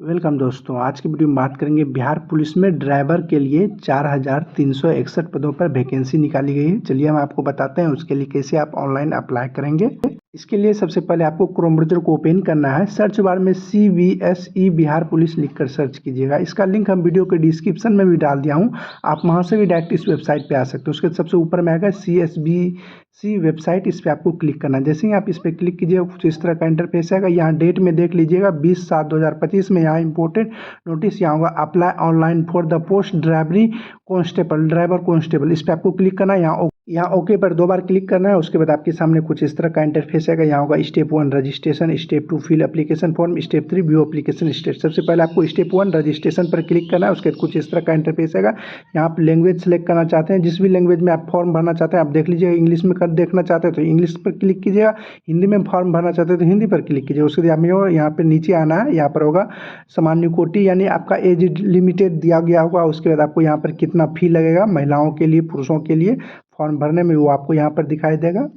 Welcome दोस्तों, आज की वीडियो में बात करेंगे बिहार पुलिस में ड्राइवर के लिए 4,361 पदों पर वैकेंसी निकाली गई है। चलिए हम आपको बताते हैं उसके लिए कैसे आप ऑनलाइन अप्लाई करेंगे। इसके लिए सबसे पहले आपको क्रोम ब्राउज़र को ओपन करना है। सर्च बार में CVSE बिहार पुलिस लिखकर सर्च कीजिएगा। इसका लिंक हम वीडियो के डिस्क्रिप्शन में भी डाल दिया हूँ, आप वहाँ से भी डायरेक्ट इस वेबसाइट पे आ सकते हो। उसके सबसे ऊपर में आएगा CSBC वेबसाइट, इस पर आपको क्लिक करना है। जैसे ही आप इस पर क्लिक कीजिएगा कुछ इस तरह का इंटरफेस आएगा। यहाँ डेट में देख लीजिएगा 20/7/2025 में यहाँ इंपॉर्टेंट नोटिस यहाँ होगा, apply online for the post driver constable. इस पर आपको क्लिक करना है। यहाँ ओके पर 2 बार क्लिक करना है। उसके बाद आपके सामने कुछ इस तरह का इंटरफेस आएगा। यहाँ होगा step 1 registration, step 2 fill application form, step 3 view application state. सबसे पहले आपको स्टेप 1 रजिस्ट्रेशन पर क्लिक करना है। उसके बाद कुछ इस तरह का इंटरफेस आएगा। यहाँ आप लैंग्वेज सेलेक्ट करना चाहते हैं, जिस भी लैंग्वेज में आप फॉर्म भरना चाहते हैं आप देख लीजिएगा। इंग्लिश में कर देखना चाहते हैं तो इंग्लिश पर क्लिक कीजिएगा, हिंदी में फॉर्म भरना चाहते हैं तो हिंदी पर क्लिक कीजिएगा। उसके बाद यहाँ पर नीचे आना है। यहाँ पर होगा सामान्य कोटि, यानी आपका एज लिमिटेड दिया गया होगा। उसके बाद आपको यहाँ पर कितना फी लगेगा महिलाओं के लिए पुरुषों के लिए फॉर्म भरने में, वो आपको यहाँ पर दिखाई देगा।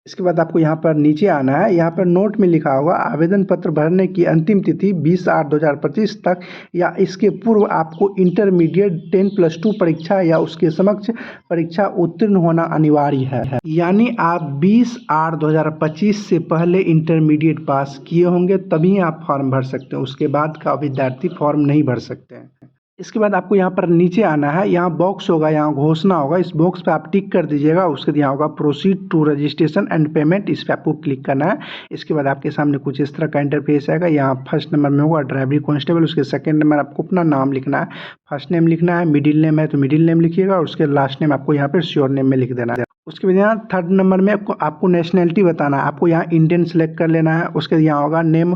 इसके बाद आपको यहाँ पर नीचे आना है। यहाँ पर नोट में लिखा होगा आवेदन पत्र भरने की अंतिम तिथि 20/8/2025 तक या इसके पूर्व आपको इंटरमीडिएट 10+2 परीक्षा या उसके समक्ष परीक्षा उत्तीर्ण होना अनिवार्य है। यानी आप 20/8/2025 से पहले इंटरमीडिएट पास किए होंगे तभी आप फॉर्म भर सकते हैं। उसके बाद का विद्यार्थी फॉर्म नहीं भर सकते हैं। इसके बाद आपको यहाँ पर नीचे आना है। यहाँ बॉक्स होगा, यहाँ घोषणा होगा, इस बॉक्स पे आप टिक कर दीजिएगा। उसके बाद यहाँ होगा proceed to registration and payment, इस पर आपको क्लिक करना है। इसके बाद आपके सामने कुछ इस तरह का इंटरफेस आएगा। यहाँ फर्स्ट नंबर में होगा ड्राइवरी कांस्टेबल, उसके सेकंड नंबर आपको अपना नाम लिखना है, फर्स्ट नेम लिखना है, मिडिल नेम है तो मिडिल नेम लिखिएगा और उसके लास्ट नेम आपको यहाँ पर श्योर नेम में लिख देना है। उसके बाद यहाँ थर्ड नंबर में आपको नेशनैलिटी बताना है। आपको यहाँ इंडियन सेलेक्ट कर लेना है। उसके बाद यहाँ होगा नेम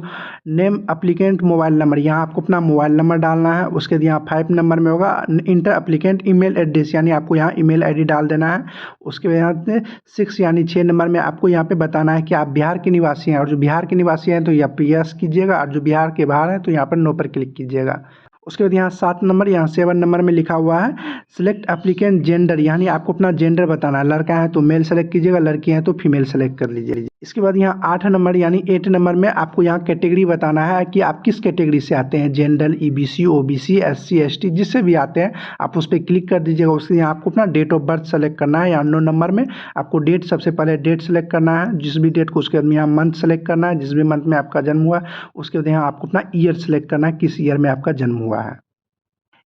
एप्लीकेंट मोबाइल नंबर, यहाँ आपको अपना मोबाइल नंबर डालना है। उसके बाद यहाँ 5 नंबर में होगा इंटर एप्लीकेंट ईमेल एड्रेस, यानी आपको यहाँ ईमेल आईडी डाल देना है। उसके बाद यहाँ 6 यानी 6 नंबर में आपको यहाँ पे बताना है कि आप बिहार के निवासी हैं, और जो बिहार के निवासी हैं तो यहाँ पे यस कीजिएगा, और जो बिहार के बाहर हैं तो यहाँ पर नो पर क्लिक कीजिएगा। उसके बाद यहाँ 7 नंबर, यहाँ 7 नंबर में लिखा हुआ है सिलेक्ट एप्लीकेंट जेंडर, यानी आपको अपना जेंडर बताना है। लड़का है तो मेल सेलेक्ट कीजिएगा, लड़की है तो फीमेल सेलेक्ट कर लीजिए। इसके बाद यहाँ 8 नंबर यानी 8 नंबर में आपको यहाँ कैटेगरी बताना है कि आप किस कैटेगरी से आते हैं, general, EBC, OBC, SC, ST, जिससे भी आते हैं आप उस पर क्लिक कर दीजिएगा। उसके यहाँ आपको अपना डेट ऑफ बर्थ सेलेक्ट करना है। यहाँ 9 नंबर में आपको डेट, सबसे पहले डेट सेलेक्ट करना है, जिस भी डेट को। उसके बाद यहाँ मंथ सेलेक्ट करना है, जिस भी मंथ में आपका जन्म हुआ। उसके बाद यहाँ आपको अपना ईयर सेलेक्ट करना है, किस ईयर में आपका जन्म हुआ है।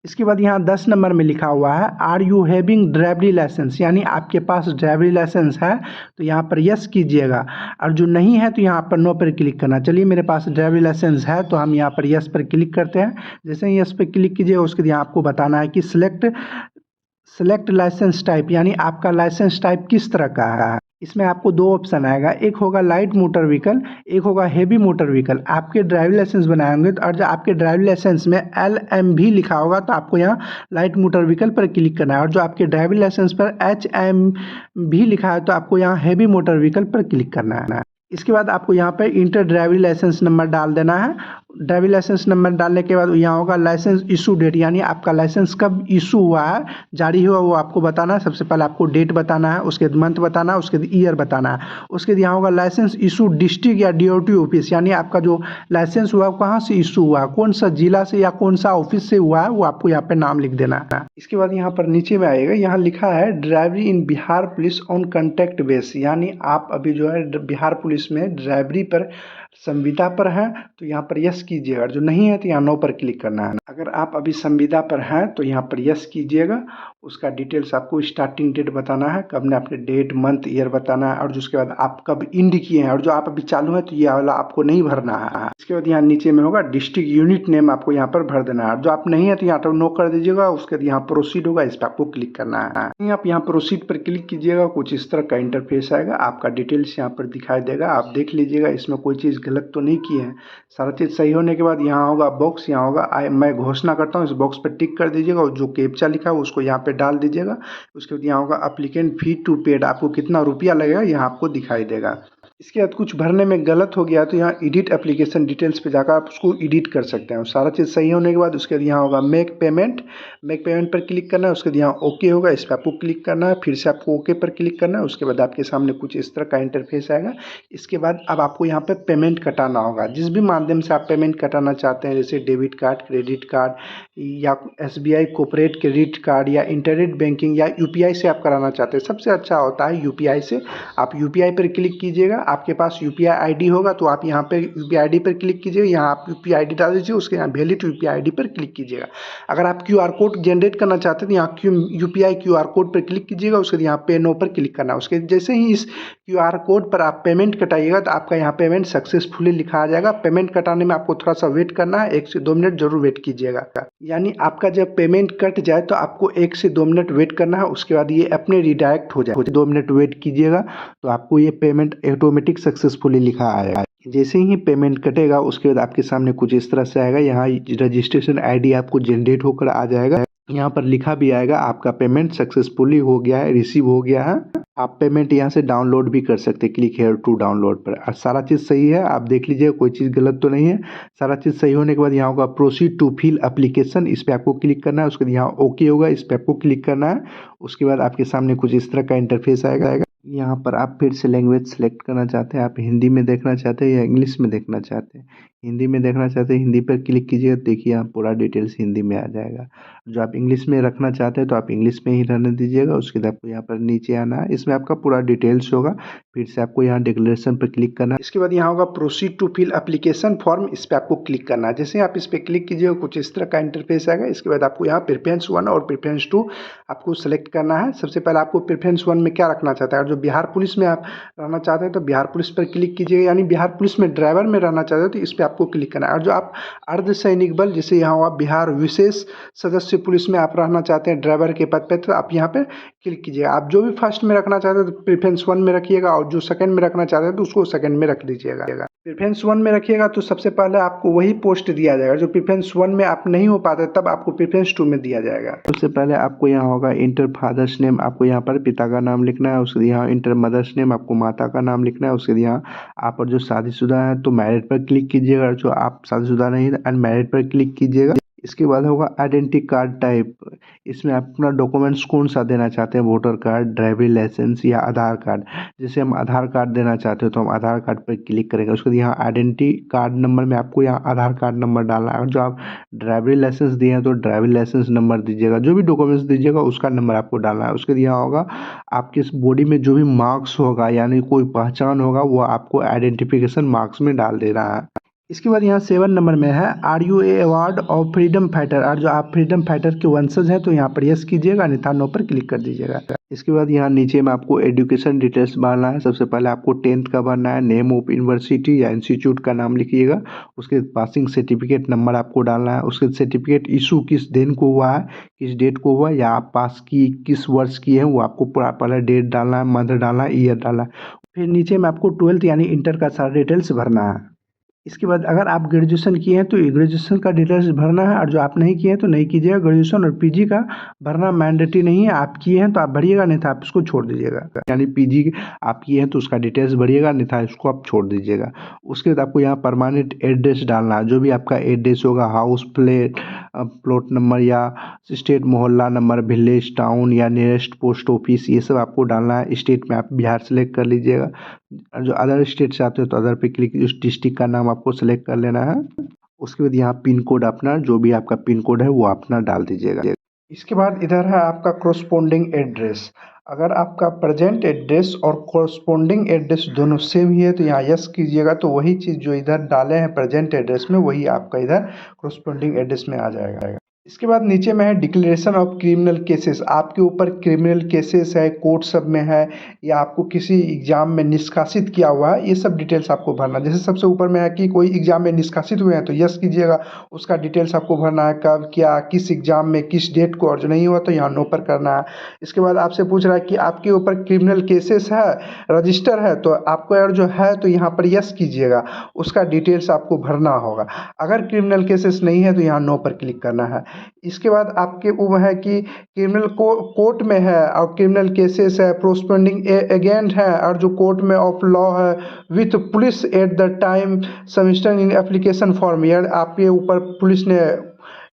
इसके बाद यहाँ 10 नंबर में लिखा हुआ है आर यू हैविंग ड्राइवरी लाइसेंस, यानी आपके पास ड्राइवरी लाइसेंस है तो यहाँ पर यस कीजिएगा, और जो नहीं है तो यहाँ पर नो पर क्लिक करना। चलिए मेरे पास ड्राइवरी लाइसेंस है तो हम यहाँ पर यस पर क्लिक करते हैं। जैसे ही यस पर क्लिक कीजिएगा उसके लिए आपको बताना है कि सिलेक्ट लाइसेंस टाइप, यानी आपका लाइसेंस टाइप किस तरह का है। इसमें आपको 2 ऑप्शन आएगा, एक होगा लाइट मोटर व्हीकल, एक होगा हेवी मोटर व्हीकल। आपके ड्राइविंग लाइसेंस बनाए होंगे तो, और जो आपके ड्राइविंग लाइसेंस में LMV लिखा होगा तो आपको यहाँ लाइट मोटर व्हीकल पर क्लिक करना है, और जो आपके ड्राइविंग लाइसेंस पर HMV लिखा है तो आपको यहाँ हेवी मोटर व्हीकल पर क्लिक करना है। इसके बाद आपको यहाँ पर इंटर ड्राइविंग लाइसेंस नंबर डाल देना है। ड्राइविंग लाइसेंस नंबर डालने के बाद यहाँ होगा लाइसेंस इशू डेट, यानी आपका लाइसेंस कब इशू हुआ है, जारी हुआ, वो आपको बताना है। सबसे पहले आपको डेट बताना है, उसके बाद मंथ बताना है, उसके बाद ईयर बताना है। उसके बाद यहाँ होगा लाइसेंस इशू डिस्ट्रिक्ट या DOT ऑफिस, यानी आपका जो लाइसेंस हुआ कहाँ से इशू हुआ, कौन सा जिला से या कौन सा ऑफिस से हुआ है, वो आपको यहाँ पे नाम लिख देना है। इसके बाद यहाँ पर नीचे में आएगा, यहाँ लिखा है ड्राइवरी in Bihar police on contract base, यानी आप अभी जो है बिहार पुलिस में ड्राइवरी पर संविदा पर हैं तो यहाँ पर यस कीजिएगा, जो नहीं है तो यहाँ नो पर क्लिक करना है। अगर आप अभी संविदा पर हैं तो यहाँ पर यस कीजिएगा। उसका डिटेल्स आपको स्टार्टिंग डेट बताना है, कब ने आपने डेट मंथ ईयर बताना है, और उसके बाद आप कब इंड किए हैं, और जो आप अभी चालू है तो ये वाला आपको नहीं भरना है। इसके बाद यहाँ नीचे में होगा डिस्ट्रिक्ट यूनिट नेम, आपको यहाँ पर भर देना है। जो आप नहीं है तो यहाँ पर नो कर दीजिएगा। उसके बाद यहाँ प्रोसीड होगा, इस पर आपको क्लिक करना है। आप यहाँ प्रोसीड पर क्लिक कीजिएगा, कुछ इस तरह का इंटरफेस आएगा, आपका डिटेल्स यहाँ पर दिखाई देगा। आप देख लीजिएगा इसमें कोई चीज़ गलत तो नहीं किए हैं। सारा चीज़ सही होने के बाद यहाँ होगा बॉक्स, यहाँ होगा मैं घोषणा करता हूँ, इस बॉक्स पर टिक कर दीजिएगा, और जो कैप्चा लिखा है उसको यहाँ पे डाल दीजिएगा। उसके बाद यहाँ होगा एप्लीकेंट फी टू पेड, आपको कितना रुपया लगेगा यहाँ आपको दिखाई देगा। इसके बाद कुछ भरने में गलत हो गया तो यहाँ एडिट एप्लीकेशन डिटेल्स पे जाकर आप उसको एडिट कर सकते हैं। सारा चीज़ सही होने के बाद उसके बाद यहाँ होगा मेक पेमेंट पर क्लिक करना है। उसके बाद यहाँ ओके होगा, इस पर आपको क्लिक करना है, फिर से आपको ओके पर क्लिक करना है। उसके बाद आपके सामने कुछ इस तरह का इंटरफेस आएगा। इसके बाद अब आपको यहाँ पे पेमेंट कटाना होगा। जिस भी माध्यम से आप पेमेंट कटाना चाहते हैं, जैसे डेबिट कार्ड, क्रेडिट कार्ड या SBI कॉर्पोरेट क्रेडिट कार्ड या इंटरनेट बैंकिंग या UPI से आप कराना चाहते हैं, सबसे अच्छा होता है UPI से। आप UPI पर क्लिक कीजिएगा। आपके पास UPI ID होगा तो आप यहाँ पे UPI ID पर क्लिक कीजिएगा। यहाँ आप UPI ID डाल दीजिए, उसके यहाँ वैलिड UPI ID पर क्लिक कीजिएगा। अगर आप QR कोड जनरेट करना चाहते हैं तो यहाँ UPI QR कोड पर क्लिक कीजिएगा। उसके बाद यहाँ पे नो पर क्लिक करना है। उसके जैसे ही इस QR कोड पर आप पेमेंट कटाइएगा तो आपका यहाँ पेमेंट सक्सेसफुली लिखा आ जाएगा। पेमेंट कटाने में आपको थोड़ा सा वेट करना है, 1 से 2 मिनट जरूर वेट कीजिएगा। यानी आपका जब पेमेंट कट जाए तो आपको 1 से 2 मिनट वेट करना है। उसके बाद ये अपने रिडायरेक्ट हो जाए। 2 मिनट वेट कीजिएगा तो आपको ये पेमेंट ऑटोमेटिक सक्सेसफुली लिखा आएगा। जैसे ही पेमेंट कटेगा उसके बाद आपके सामने कुछ इस तरह से आएगा। यहाँ रजिस्ट्रेशन ID आपको जनरेट होकर आ जाएगा। यहाँ पर लिखा भी आएगा आपका पेमेंट सक्सेसफुली हो गया है, रिसीव हो गया है। आप पेमेंट यहाँ से डाउनलोड भी कर सकते हैं, क्लिक हेयर टू डाउनलोड पर। और सारा चीज़ सही है, आप देख लीजिए कोई चीज़ गलत तो नहीं है। सारा चीज़ सही होने के बाद यहाँ होगा प्रोसीड टू फिल एप्लीकेशन, इस पर आपको क्लिक करना है। उसके बाद यहाँ ओके होगा, इस पर आपको क्लिक करना है। उसके बाद आपके सामने कुछ इस तरह का इंटरफेस आएगा। यहाँ पर आप फिर से लैंग्वेज सेलेक्ट करना चाहते हैं, आप हिंदी में देखना चाहते हैं या इंग्लिश में देखना चाहते हैं। हिंदी में देखना चाहते हैं, हिंदी पर क्लिक कीजिएगा, देखिए यहाँ पूरा डिटेल्स हिंदी में आ जाएगा। जो आप इंग्लिश में रखना चाहते हैं तो आप इंग्लिश में ही रहने दीजिएगा। उसके बाद आपको यहाँ पर नीचे आना है, इसमें आपका पूरा डिटेल्स होगा। फिर से आपको यहाँ डिक्लेरेशन पर क्लिक करना है। इसके बाद यहाँ होगा proceed to fill application form, इस पर आपको क्लिक करना है। जैसे आप इस पर क्लिक कीजिएगा कुछ इस तरह का इंटरफेस आएगा। इसके बाद आपको यहाँ प्रेफरेंस 1 और प्रेफरेंस 2 आपको सेलेक्ट करना है। सबसे पहले आपको प्रेफरेंस 1 में क्या रखना चाहता है, और जो बिहार पुलिस में आप रहना चाहते हैं तो बिहार पुलिस पर क्लिक कीजिएगा। यानी बिहार पुलिस में ड्राइवर में रहना चाहते हैं तो इस पर आपको क्लिक करना है। और जो आप अर्धसैनिक बल, जैसे यहाँ हुआ बिहार विशेष सदस्य पुलिस में आप रहना चाहते हैं ड्राइवर के पद पे, तो आप यहाँ पे क्लिक कीजिएगा। आप जो भी फर्स्ट में रखना चाहते हैं तो प्रेफरेंस 1 में रखिएगा, और जो सेकंड में रखना चाहते हैं तो उसको सेकंड में रख दीजिएगा। प्रेफरेंस 1 में रखिएगा तो सबसे पहले आपको वही पोस्ट दिया जाएगा। जो प्रेफरेंस 1 में आप नहीं हो पाते तब आपको प्रेफरेंस 2 में दिया जाएगा। सबसे पहले आपको यहाँ होगा इंटर फादर्स नेम, आपको यहाँ पर पिता का नाम लिखना है। उसके यहाँ इंटर मदर्स नेम, आपको माता का नाम लिखना है। उसके यहाँ आप जो शादीशुदा है तो मैरिड पर क्लिक कीजिएगा, जो आप शादीशुदा नहीं है अनमैरिड पर क्लिक कीजिएगा। इसके बाद होगा आइडेंटिटी कार्ड टाइप, इसमें आप अपना डॉक्यूमेंट्स कौन सा देना चाहते हैं, वोटर कार्ड, ड्राइविंग लाइसेंस या आधार कार्ड। जैसे हम आधार कार्ड देना चाहते हो तो हम आधार कार्ड पर क्लिक करेंगे। उसके बाद यहाँ आइडेंटिटी कार्ड नंबर में आपको यहाँ आधार कार्ड नंबर डालना है। और जो आप ड्राइविंग लाइसेंस दिए हैं तो ड्राइविंग लाइसेंस नंबर दीजिएगा। जो भी डॉक्यूमेंट्स दीजिएगा उसका नंबर आपको डालना है। उसके बाद यहाँ होगा आपके इस बॉडी में जो भी मार्क्स होगा यानी कोई पहचान होगा वो आपको आइडेंटिफिकेशन मार्क्स में डाल देना है। इसके बाद यहाँ 7 नंबर में है are you a award of freedom fighter, और जो आप फ्रीडम फाइटर के वंशज हैं तो यहाँ पर यस कीजिएगा, अन्यथा नो पर क्लिक कर दीजिएगा। इसके बाद यहाँ नीचे में आपको एजुकेशन डिटेल्स भरना है। सबसे पहले आपको 10th का भरना है, नेम ऑफ यूनिवर्सिटी या इंस्टीट्यूट का नाम लिखिएगा। उसके पासिंग सर्टिफिकेट नंबर आपको डालना है। उसके सर्टिफिकेट इशू किस दिन को हुआ है, किस डेट को हुआ, या आप पास की किस वर्ष की है वो आपको पूरा पहले डेट डालना है, मंथ डालना है, ईयर डालना है। फिर नीचे में आपको 12th यानी इंटर का सारा डिटेल्स भरना है। इसके बाद अगर आप ग्रेजुएशन किए हैं तो ग्रेजुएशन का डिटेल्स भरना है, और जो आप नहीं किए हैं तो नहीं कीजिएगा। ग्रेजुएशन और पीजी का भरना मैंडेटरी नहीं है, आप किए हैं तो आप भरिएगा, नहीं था आप इसको छोड़ दीजिएगा। यानी पीजी आप किए हैं तो उसका डिटेल्स भरिएगा, नहीं था इसको आप छोड़ दीजिएगा। उसके बाद आपको यहाँ परमानेंट एड्रेस डालना है। जो भी आपका एड्रेस होगा, हाउस प्लॉट नंबर या स्टेट मोहल्ला नंबर, विलेज टाउन या नियरेस्ट पोस्ट ऑफिस, ये सब आपको डालना है। स्टेट में आप बिहार सेलेक्ट कर लीजिएगा। जो अदर स्टेट से आते हो तो अदर पे क्लिक, उस डिस्ट्रिक्ट का नाम आपको सेलेक्ट कर लेना है। उसके बाद यहाँ पिन कोड अपना, जो भी आपका पिन कोड है वो अपना डाल दीजिएगा। इसके बाद इधर है आपका कोरस्पोंडिंग एड्रेस। अगर आपका प्रेजेंट एड्रेस और कोरस्पोंडिंग एड्रेस दोनों सेम ही है तो यहाँ यस कीजिएगा, तो वही चीज़ जो इधर डाले हैं प्रेजेंट एड्रेस में वही आपका इधर कोरस्पोंडिंग एड्रेस में आ जाएगा। इसके बाद नीचे में है डिक्लेरेशन ऑफ क्रिमिनल केसेस। आपके ऊपर क्रिमिनल केसेस है, कोर्ट सब में है, या आपको किसी एग्जाम में निष्कासित किया हुआ है, ये सब डिटेल्स आपको भरना। जैसे सबसे ऊपर में है कि कोई एग्जाम में निष्कासित हुए हैं तो यस कीजिएगा, उसका डिटेल्स आपको भरना है, कब क्या, किस एग्जाम में, किस डेट को, और जो नहीं हुआ तो यहाँ नो पर करना है। इसके बाद आपसे पूछ रहा है कि आपके ऊपर क्रिमिनल केसेस है, रजिस्टर है, तो आपको अगर जो है तो यहाँ पर यस कीजिएगा, उसका डिटेल्स आपको भरना होगा। अगर क्रिमिनल केसेस नहीं है तो यहाँ नो पर क्लिक करना है। इसके बाद आपके वो है कि क्रिमिनल कोर्ट में है और क्रिमिनल केसेस है, प्रोस्पेंडिंग एजेंट है और जो कोर्ट में ऑफ लॉ है with police at the time submission in application form. यार आपके ऊपर पुलिस ने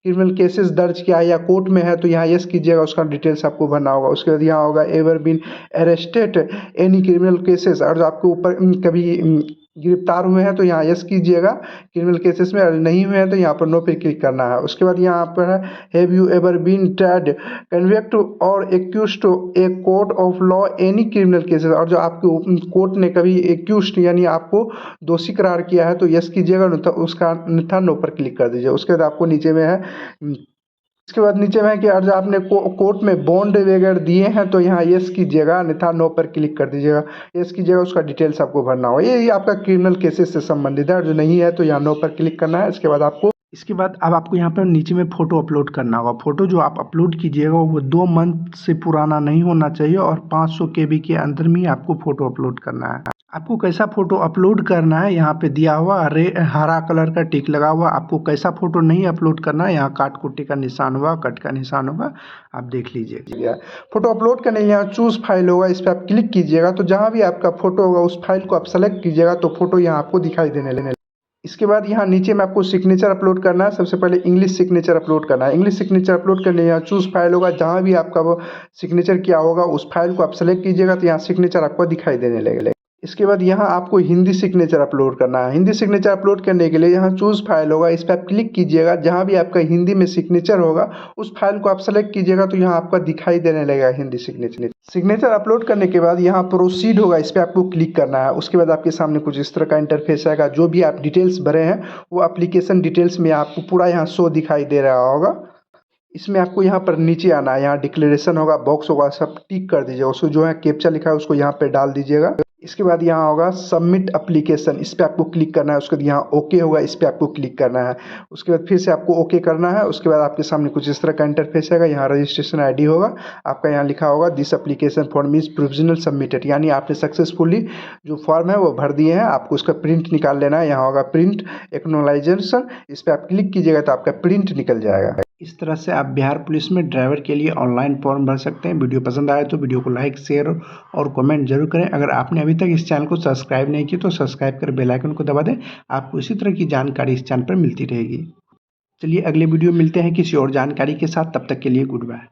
क्रिमिनल केसेस दर्ज किया है या कोर्ट में है तो यहाँ यस कीजिएगा, उसका डिटेल्स आपको भरना होगा। उसके बाद यहाँ होगा ever been arrested any criminal cases, और जो आपके ऊपर कभी गिरफ्तार हुए हैं तो यहाँ यस कीजिएगा क्रिमिनल केसेस में, और नहीं हुए हैं तो यहाँ पर नो पे क्लिक करना है। उसके बाद यहाँ पर है have you ever been tried convict और accused a court of law any criminal cases, और जो आपके कोर्ट ने कभी एक्यूज्ड यानी आपको दोषी करार किया है तो यस कीजिएगा, तो उसका अन्यथा नो पर क्लिक कर दीजिए। उसके बाद आपको नीचे में है इसके बाद नीचे में है कि अगर आपने कोर्ट में बॉन्ड वगैरह दिए हैं तो यहाँ यस कीजिएगा, अन्यथा नो पर क्लिक कर दीजिएगा। यस कीजिएगा, उसका डिटेल्स आपको भरना होगा। ये आपका क्रिमिनल केसेस से संबंधित है, और जो नहीं है तो यहाँ नो पर क्लिक करना है। इसके बाद अब आपको यहाँ पर नीचे में फ़ोटो अपलोड करना होगा। फ़ोटो जो आप अपलोड कीजिएगा वो 2 मंथ से पुराना नहीं होना चाहिए और 500 KB के अंदर में आपको फ़ोटो अपलोड करना है। आपको कैसा फ़ोटो अपलोड करना है यहाँ पे दिया हुआ हरा कलर का टिक लगा हुआ। आपको कैसा फ़ोटो नहीं अपलोड करना है, यहाँ काट कुट्टी का निशान होगा, कट का निशान होगा, आप देख लीजिए। फ़ोटो अपलोड करने यहाँ चूज़ फाइल होगा, इस पर आप क्लिक कीजिएगा तो जहाँ भी आपका फ़ोटो होगा उस फाइल को आप सेलेक्ट कीजिएगा तो फ़ोटो यहाँ आपको दिखाई देने लगेगा। इसके बाद यहाँ नीचे में आपको सिग्नेचर अपलोड करना है। सबसे पहले इंग्लिश सिग्नेचर अपलोड करना है। इंग्लिश सिग्नेचर अपलोड करने यहाँ चूज़ फाइल होगा, जहाँ भी आपका वो सिग्नेचर किया होगा उस फाइल को आप सेलेक्ट कीजिएगा तो यहाँ सिग्नेचर आपको दिखाई देने लगेगा। इसके बाद यहाँ आपको हिंदी सिग्नेचर अपलोड करना है। हिंदी सिग्नेचर अपलोड करने के लिए यहाँ चूज़ फाइल होगा, इस पर आप क्लिक कीजिएगा, जहाँ भी आपका हिंदी में सिग्नेचर होगा उस फाइल को आप सेलेक्ट कीजिएगा तो यहाँ आपका दिखाई देने लगेगा हिंदी सिग्नेचर अपलोड करने के बाद यहाँ प्रोसीड होगा, इस पर आपको क्लिक करना है। उसके बाद आपके सामने कुछ इस तरह का इंटरफेस आएगा। जो भी आप डिटेल्स भरे हैं वो एप्लीकेशन डिटेल्स में आपको पूरा यहाँ शो दिखाई दे रहा होगा। इसमें आपको यहाँ पर नीचे आना है, यहाँ डिक्लेरेशन होगा, बॉक्स होगा, सब टिक कर दीजिएगा। उसको जो है कैप्चा लिखा है उसको यहाँ पे डाल दीजिएगा। इसके बाद यहाँ होगा सबमिट एप्लीकेशन, इस पर आपको क्लिक करना है। उसके बाद यहाँ ओके होगा, इस पर आपको क्लिक करना है। उसके बाद फिर से आपको ओके करना है। उसके बाद आपके सामने कुछ इस तरह का इंटरफेस आएगा। यहाँ रजिस्ट्रेशन आईडी होगा, आपका यहाँ लिखा होगा this application form is provisional submitted, यानी आपने सक्सेसफुली जो फॉर्म है वो भर दिए हैं, आपको उसका प्रिंट निकाल लेना है। यहाँ होगा प्रिंट एक्नॉलाइजेशन, इस पर आप क्लिक कीजिएगा तो आपका प्रिंट निकल जाएगा। इस तरह से आप बिहार पुलिस में ड्राइवर के लिए ऑनलाइन फॉर्म भर सकते हैं। वीडियो पसंद आए तो वीडियो को लाइक, शेयर और कमेंट जरूर करें। अगर आपने अभी तक इस चैनल को सब्सक्राइब नहीं किया तो सब्सक्राइब कर बेल आइकन को दबा दें। आपको इसी तरह की जानकारी इस चैनल पर मिलती रहेगी। चलिए अगले वीडियो मिलते हैं किसी और जानकारी के साथ, तब तक के लिए गुड बाय।